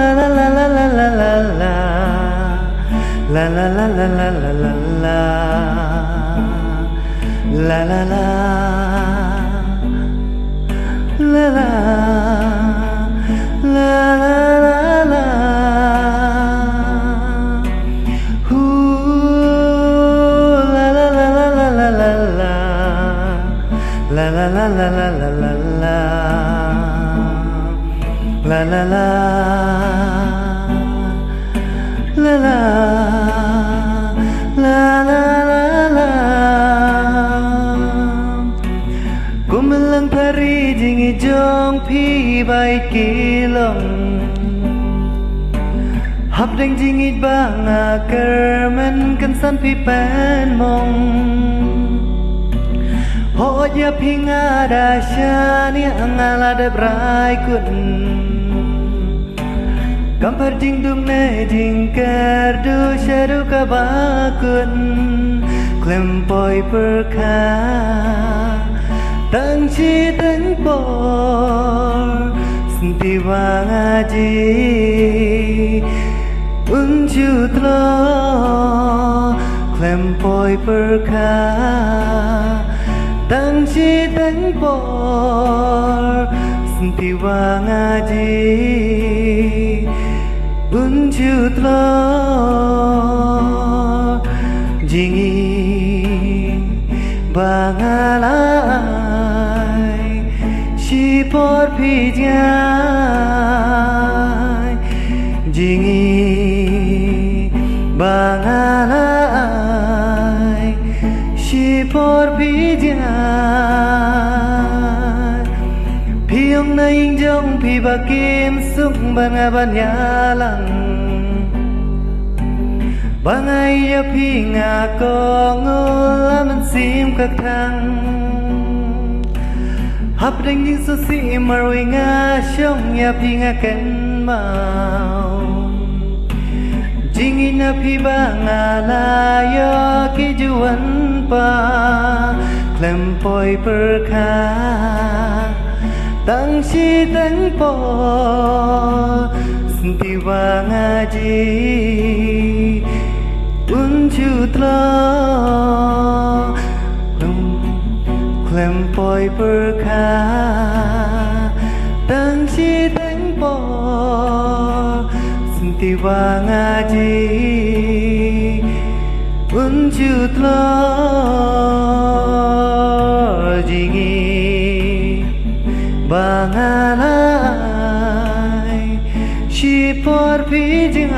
La la la la la la la la. La la la la la la la la. La la la. La la. La la la la. La la la la la la la la. La la la la la la la la. La la la. La la. La la la la. Kumalang pari jingi jong pi bai kilong. Hấp đánh dinh ít ba ngà cờ men cân san pi pen mong. Ho ya pi ngà đà sha ni ngà la de brai kun. Kampar ding dung ne ding ker du sharu ka ba kun. Klem poi per kha tang chi tang por sinti wa ngaji. Unjutlo klem poi per kha tang chi tang por sinti wa ngaji. Unjutlo jingi bangalai si por pijai jingi bangalai si por pijai piong na ingjong pi bakim sung banga banyalang bangai ya pi nga ko ngulaman sim kakang hấp đánh những số sĩ mà rồi nga trong nhà pi nga ken mau jingin na pi ba nga la yo ki juan pa klem poi per kha tang chi tang po sinti wa ngaji. Unjutlo klem poi per kha tang chi tang po sinti wa ngaji. Unjutlo jingi bangalai si por pijai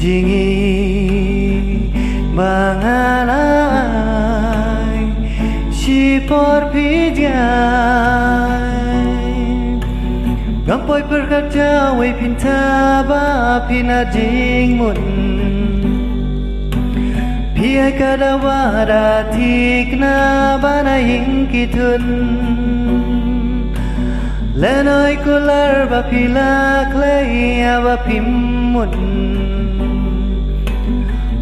jingi bangalai si por pijai. Gampoi perkata wai pinta ba pina jing mun. Pia kada wada tikna bana hingkitun. Lenoi kular ba pila klei ba pimun.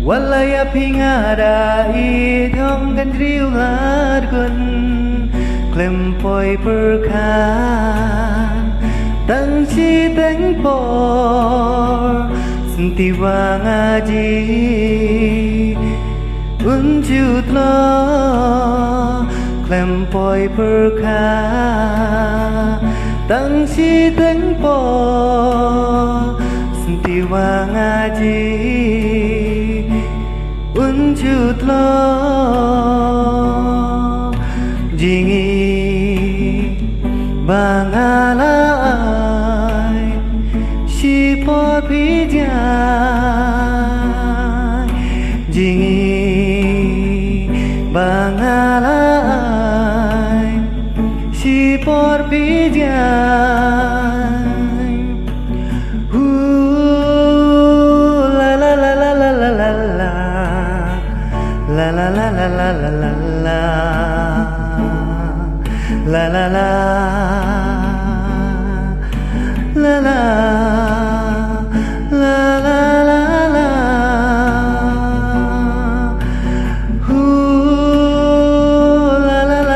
Walaya pingada idong kan driular gun. Klem poi perkha tang chi tang por sinti wa ngaji. Unjutlo klem poi per kha tang chi tang po sinti wa ngaji. Unjutlo jingi bangalai si por pijai jingi bangalai si por pijai. La la la la la la la la. La la la la la la la la. La la la. La la. La la la la. La la la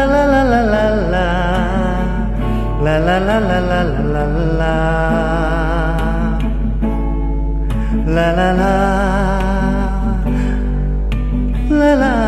la la la la la la la la la la